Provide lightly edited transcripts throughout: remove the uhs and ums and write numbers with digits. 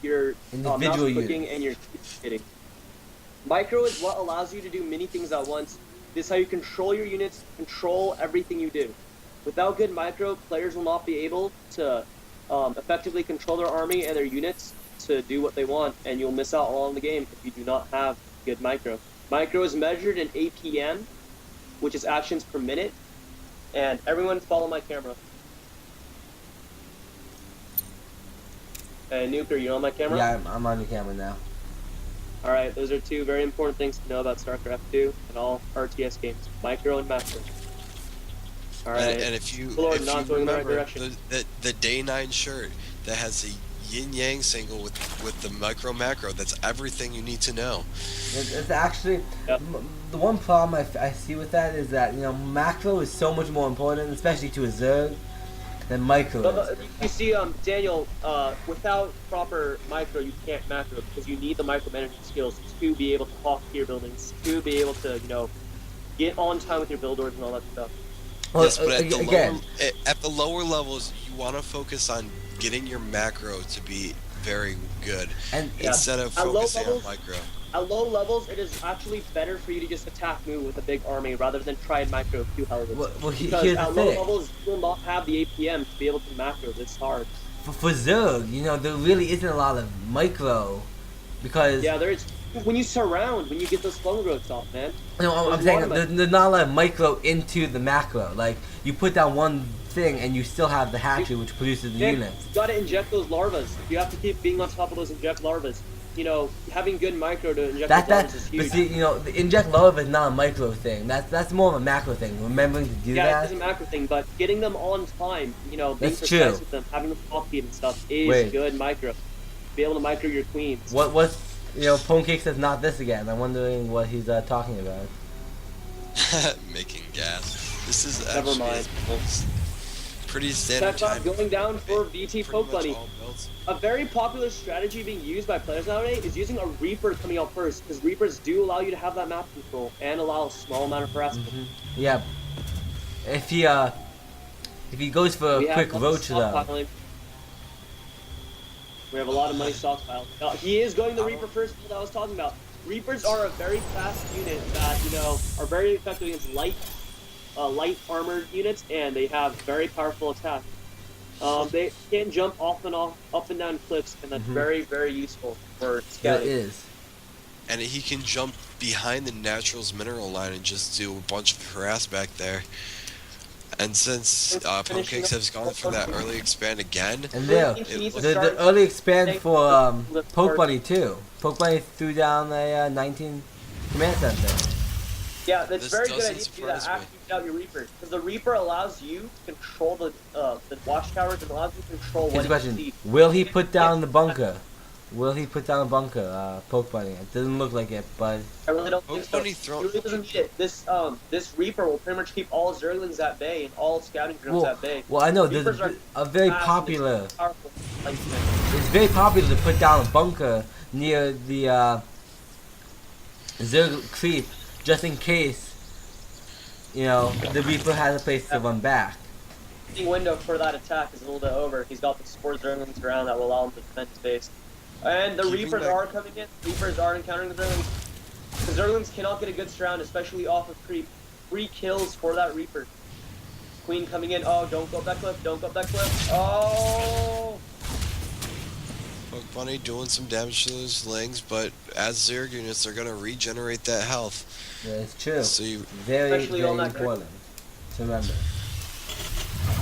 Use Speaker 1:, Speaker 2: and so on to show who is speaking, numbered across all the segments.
Speaker 1: your mouse
Speaker 2: Individual
Speaker 1: clicking
Speaker 2: units.
Speaker 1: and your hitting. Micro is what allows you to do many things at once. This is how you control your units, control everything you do. Without good micro, players will not be able to effectively control their army and their units to do what they want, and you'll miss out all in the game if you do not have good micro. Micro is measured in APM, which is actions per minute, and everyone follow my camera. Hey, Nuker, you on my camera?
Speaker 2: Yeah, I'm on the camera now.
Speaker 1: Alright, those are two very important things to know about StarCraft 2 and all RTS games, micro and macro. Alright,
Speaker 3: And if you
Speaker 1: remember
Speaker 3: the day 9 shirt that has the yin yang single with the micro macro, that's everything you need to know.
Speaker 2: It's actually the one problem I see with that is that macro is so much more important, especially to a Zerg, than micro.
Speaker 1: You see, Daniel, without proper micro, you can't macro because you need the micromanagement skills to be able to hawk tier buildings, to be able to get on time with your build orders and all that stuff.
Speaker 2: Well,
Speaker 3: yes, but at the lower levels, you want to focus on getting your macro to be very good, and instead of focusing on micro.
Speaker 1: At low levels, it is actually better for you to just attack move with a big army rather than try and macro few helmets. Because at low levels, you will not have the APM to be able to macro this hard.
Speaker 2: For Zerg, there really isn't a lot of micro, because
Speaker 1: there's when you surround, when you get those slow growths off, man.
Speaker 2: No, I'm saying there's not a lot of micro into the macro. Like, you put down one thing and you still have the hatchery which produces the units.
Speaker 1: You gotta inject those larvas. You have to keep being on top of those inject larvas. Having good micro to inject those larvas is huge.
Speaker 2: But see, the inject larva is not a micro thing. That's more of a macro thing. Remembering to do that.
Speaker 1: Yeah, it's a macro thing, but getting them on time, being
Speaker 2: that's
Speaker 1: precise
Speaker 2: true.
Speaker 1: with them, having them off speed and stuff is good micro. Be able to micro your queens.
Speaker 2: What's pwncakes says not this again. I'm wondering what he's talking about.
Speaker 3: Making gas. This is
Speaker 1: never mind.
Speaker 3: Pretty standard time.
Speaker 1: Going down for VTPokebunny. A very popular strategy being used by players nowadays is using a Reaper coming out first, because Reapers do allow you to have that map control and allow a small amount of harassment.
Speaker 2: Yeah. If he goes for a quick roach though.
Speaker 1: We have a lot of money stockpiled. He is going the Reaper first, that I was talking about. Reapers are a very fast unit that, are very effective against light armored units, and they have very powerful attack. They can jump up and down cliffs, and that's very, very useful for scouting.
Speaker 2: It is.
Speaker 3: And he can jump behind the Naturals mineral line and just do a bunch of harass back there. And since pwncakes has gone for that early expand again,
Speaker 2: and the early expand for Pokebunny too. Pokebunny threw down a 19 command center.
Speaker 1: Yeah, that's very good idea to do that after you get out your Reaper, because the Reaper allows you to control the watchtowers and allows you to control what you see.
Speaker 2: Will he put down the bunker? Will he put down a bunker, Pokebunny? It doesn't look like it, but
Speaker 1: I really don't think so. He really doesn't need it. This Reaper will pretty much keep all Zerglings at bay and all scouting drones at bay.
Speaker 2: Well, I know there's a very popular. It's very popular to put down a bunker near the Zerg creep, just in case the Reaper has a place to run back.
Speaker 1: The window for that attack is a little bit over. He's got the 4 Zerglings around that will allow him to defend his base. And the Reapers are coming in. Reapers are encountering the Zerglings. The Zerglings cannot get a good surround, especially off of creep. 3 kills for that Reaper. Queen coming in. Oh, don't go up that cliff. Don't go up that cliff. Oh!
Speaker 3: Pokebunny doing some damage to those lings, but as Zerg units, they're going to regenerate that health.
Speaker 2: Yeah, it's true.
Speaker 3: So
Speaker 2: very important to remember.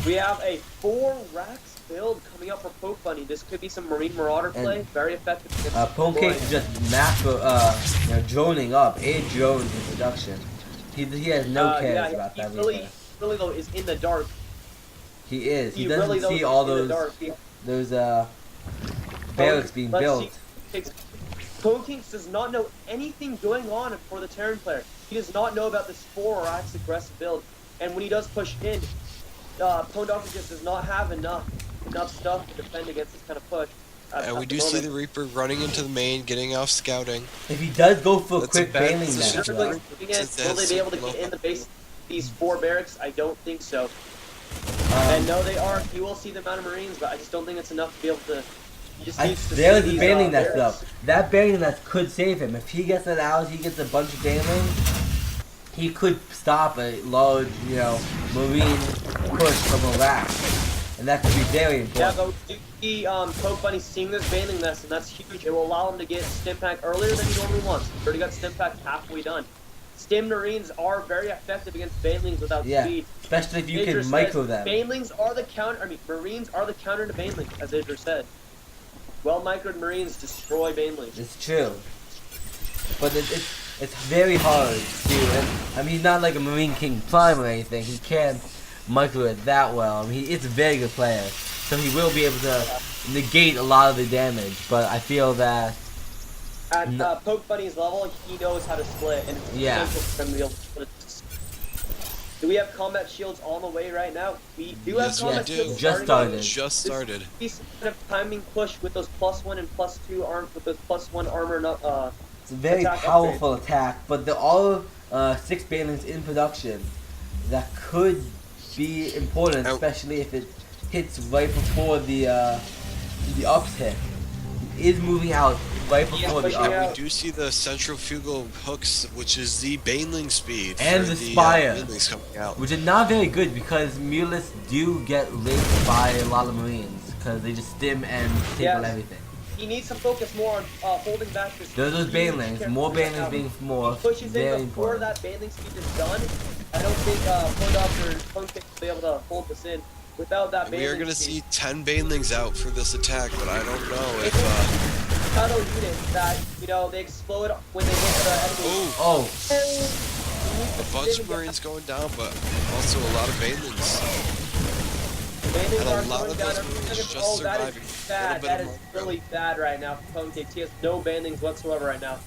Speaker 1: We have a 4 racks build coming up for Pokebunny. This could be some Marine Marauder play. Very effective.
Speaker 2: pwncakes is just macro, droning up. 8 drones in production. He has no cares about that.
Speaker 1: Really though is in the dark.
Speaker 2: He is. He doesn't really, see all those barracks being built.
Speaker 1: pwncakes does not know anything going on for the Terran player. He does not know about this 4 racks aggressive build. And when he does push in, pwncakes just does not have enough stuff to defend against this kind of push.
Speaker 3: And we do see the Reaper running into the main, getting off scouting.
Speaker 2: If he does go for a quick bailing match,
Speaker 1: will they be able to get in the base these 4 barracks? I don't think so. And no, they are. You will see the amount of Marines, but I just don't think it's enough to be able to He just
Speaker 2: I
Speaker 1: needs to
Speaker 2: there's
Speaker 1: see
Speaker 2: the
Speaker 1: these,
Speaker 2: Baneling Nest though.
Speaker 1: barracks.
Speaker 2: That Baneling Nest could save him. If he gets it out, he gets a bunch of Banelings, he could stop a large, marine push from Iraq. And that could be very
Speaker 1: Yeah,
Speaker 2: important.
Speaker 1: but the Pokebunny seeing this Baneling Nest, and that's huge. It will allow him to get Stim Pack earlier than he normally wants. He's already got Stim Pack halfway done. Stim Marines are very effective against Banelings without speed.
Speaker 2: Especially if you
Speaker 1: Idris
Speaker 2: can micro
Speaker 1: says,
Speaker 2: them.
Speaker 1: Banelings are the counter. Marines are the counter to Banelings, as Idris said. Well microed Marines destroy Banelings.
Speaker 2: It's true. But it's very hard to. He's not like a Marine King Prime or anything. He can't micro it that well. It's a very good player, so he will be able to negate a lot of the damage. But I feel that
Speaker 1: At Pokebunny's level, he knows how to split, and it's essential for him to be able to split. Do we have combat shields on the way right now? We do have combat shields.
Speaker 2: Just started.
Speaker 3: Just started.
Speaker 1: This kind of timing push with those +1 and +2 arms with those +1 armor.
Speaker 2: It's a very powerful attack, but there are 6 Banelings in production that could be important, especially if it hits right before the ups hit. It is moving out right before the
Speaker 3: ups. We do see the centrifugal hooks, which is the Baneling speed,
Speaker 2: and
Speaker 3: for
Speaker 2: the Spire,
Speaker 3: Banelings coming out.
Speaker 2: Which is not very good because Mulists do get linked by a lot of Marines because they just stim and take on everything.
Speaker 1: He needs to focus more on holding back this.
Speaker 2: There's those Banelings, more Banelings being more.
Speaker 1: Pushes in before that Baneling speed is done. I don't think Pwncakes or pwncakes will be able to hold this in without that Baneling.
Speaker 3: We are going to see 10 Banelings out for this attack, but I don't know if
Speaker 1: Shadow units that they explode when they hit the enemy.
Speaker 2: Oh.
Speaker 3: A bunch of Marines going down, but also a lot of Banelings.
Speaker 1: Banelings are
Speaker 3: a lot
Speaker 1: going
Speaker 3: of
Speaker 1: down.
Speaker 3: those Marines just
Speaker 1: That is
Speaker 3: surviving.
Speaker 1: bad. That is really bad right now for pwncakes. He has no Banelings whatsoever right now.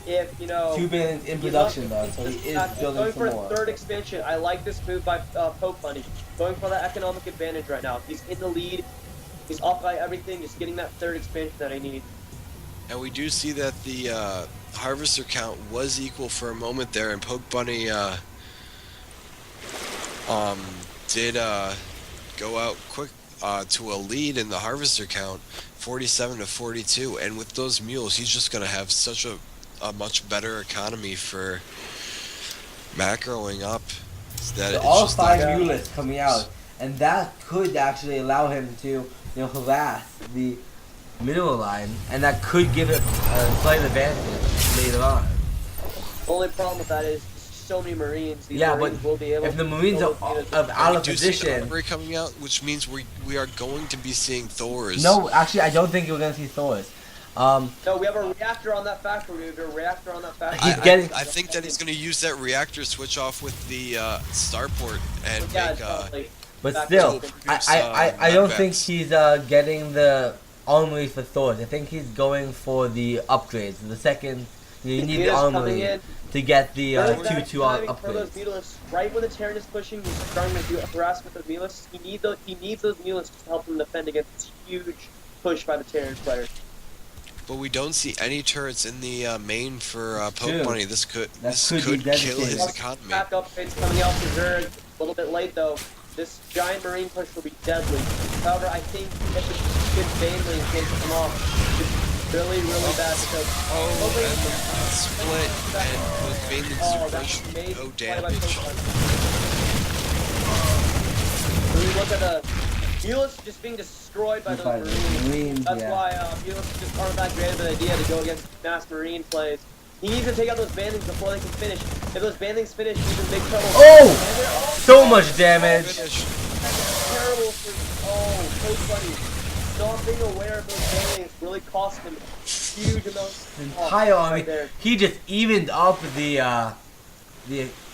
Speaker 1: If
Speaker 2: 2 Banelings in production though, so he is building
Speaker 1: going
Speaker 2: some
Speaker 1: for
Speaker 2: more.
Speaker 1: a third expansion. I like this move by Pokebunny. Going for that economic advantage right now. He's in the lead. He's off by everything. Just getting that third expansion that I need.
Speaker 3: And we do see that the harvester count was equal for a moment there, and Pokebunny did go out quick to a lead in the harvester count, 47 to 42. And with those mules, he's just going to have such a much better economy for macroing up. That
Speaker 2: so all 5 Mulists coming out, and that could actually allow him to harass the mineral line, and that could give it a slight advantage later on.
Speaker 1: The only problem with that is so many Marines. These Marines
Speaker 2: but
Speaker 1: will be able
Speaker 2: if the Marines are out of position,
Speaker 3: coming out, which means we are going to be seeing Thors.
Speaker 2: No, actually, I don't think we're going to see Thors.
Speaker 1: No, we have a reactor on that factory. We have a reactor on that factory.
Speaker 3: I think that he's going to use that reactor switch off with the starport and make.
Speaker 1: Totally.
Speaker 2: But still, I don't think he's getting the armory for Thors. I think he's going for the upgrades. The second, you need the armory to get the 2-2 upgrades.
Speaker 1: For those Mulists, right when the Terran is pushing, he's starting to do harassment with Mulists. He needs those Mulists to help him defend against this huge push by the Terran player.
Speaker 3: But we don't see any turrets in the main for Pokebunny. This could kill his economy.
Speaker 1: Back upgrades coming out for Zerg. A little bit late though. This giant Marine push will be deadly. However, I think if the good Baneling can come off, it's really, really bad because
Speaker 3: and the split and with Baneling's push, no damage.
Speaker 1: Really look at the Mulists just being destroyed by those Marines. That's why Mulists just aren't that great of an idea to go against mass Marine plays. He needs to take out those Banelings before they can finish. If those Banelings finish, he's in big trouble.
Speaker 2: Oh! So much damage!
Speaker 1: That's terrible for... Pokebunny. Not being aware of those Banelings really cost him huge amounts.
Speaker 2: Entire army. He just evened up the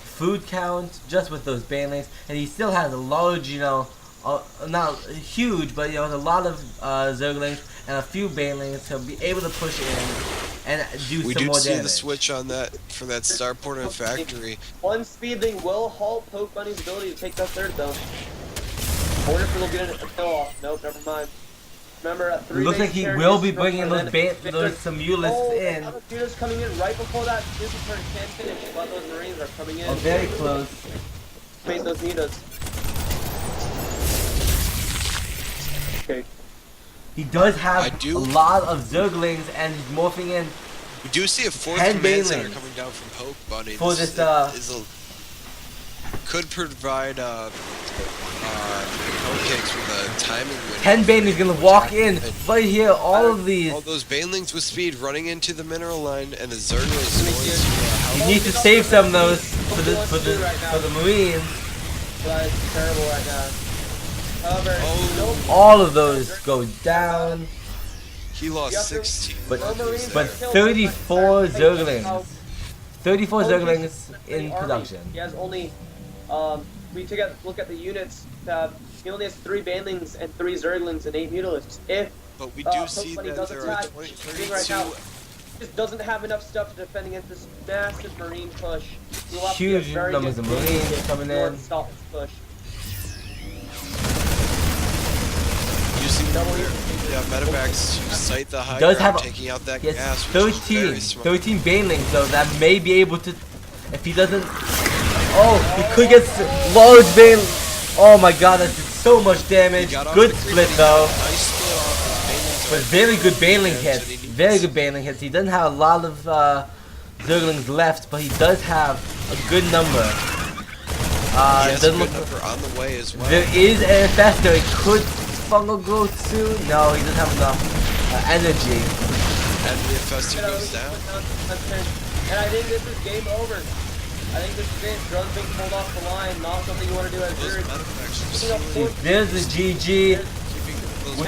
Speaker 2: food count just with those Banelings, and he still has a large, not huge, but a lot of Zerglings and a few Banelings to be able to push in and do some more damage.
Speaker 3: We do see the switch on that for that starport and factory.
Speaker 1: One speed thing will halt Pokebunny's ability to take that third though. I wonder if it'll get a kill off. Nope, never mind. Remember, at 3
Speaker 2: looks like he will be bringing those some Mulists in.
Speaker 1: Mulists coming in right before that super turn can finish, but those Marines are coming in.
Speaker 2: Oh, very close.
Speaker 1: Face those Mutas. Okay.
Speaker 2: He does have
Speaker 3: I do-
Speaker 2: a lot of Zerglings, and he's morphing in.
Speaker 3: We do see a fourth
Speaker 2: 10
Speaker 3: command center
Speaker 2: banelings
Speaker 3: coming down from Pokebunny.
Speaker 2: for
Speaker 3: Could provide Pwncakes with a timing window.
Speaker 2: 10 Banelings gonna walk in right here. All of these.
Speaker 3: All those Banelings with speed running into the mineral line, and the Zerglings going to
Speaker 2: You
Speaker 3: help.
Speaker 2: need to save some of those for the Marines.
Speaker 1: That is terrible right now. However,
Speaker 3: Oh.
Speaker 2: All of those go down.
Speaker 3: He lost 16.
Speaker 2: But 34 Zerglings. 34 Zerglings in production.
Speaker 1: He has only, we took a look at the units. He only has 3 Banelings and 3 Zerglings and 8 Mutalisks. If
Speaker 3: But we do see
Speaker 1: Pokebunny
Speaker 3: that
Speaker 1: does
Speaker 3: there
Speaker 1: attack,
Speaker 3: are 20,
Speaker 1: being right now,
Speaker 3: 32.
Speaker 1: just doesn't have enough stuff to defend against this massive Marine push. He'll have to
Speaker 2: Huge
Speaker 1: be a very
Speaker 2: numbers
Speaker 1: good
Speaker 2: of Marines
Speaker 1: team
Speaker 2: coming
Speaker 1: order
Speaker 2: in.
Speaker 1: to stop this push.
Speaker 3: You see Medevacs to sight the high
Speaker 2: Does
Speaker 3: ground,
Speaker 2: have
Speaker 3: taking out that
Speaker 2: Yes,
Speaker 3: gas, which is very
Speaker 2: 13
Speaker 3: smart.
Speaker 2: Banelings though that may be able to, if he doesn't, oh, he could get large Bane. Oh my god, that's so much damage.
Speaker 3: He got off
Speaker 2: Good
Speaker 3: the creep,
Speaker 2: split
Speaker 3: and he
Speaker 2: though,
Speaker 3: got a nice split off his Banelings
Speaker 2: but
Speaker 3: right
Speaker 2: very
Speaker 3: there.
Speaker 2: good Baneling
Speaker 3: Yeah,
Speaker 2: hits.
Speaker 3: so he needs-
Speaker 2: Very good Baneling hits. He doesn't have a lot of Zerglings left, but he does have a good number.
Speaker 3: He has a
Speaker 2: Doesn't
Speaker 3: good
Speaker 2: look.
Speaker 3: number on the way as well.
Speaker 2: There is an infestor. It could fungal growth soon. No, he doesn't have enough energy.
Speaker 3: And the infested goes down.
Speaker 1: And I think this is game over. I think this is it. Drone's being pulled off the line. Not something you want to do as
Speaker 3: Those
Speaker 1: Zerg.
Speaker 3: Medevacs are
Speaker 1: Picking up
Speaker 3: still
Speaker 1: 14
Speaker 2: There's the GG.
Speaker 3: keeping those
Speaker 1: And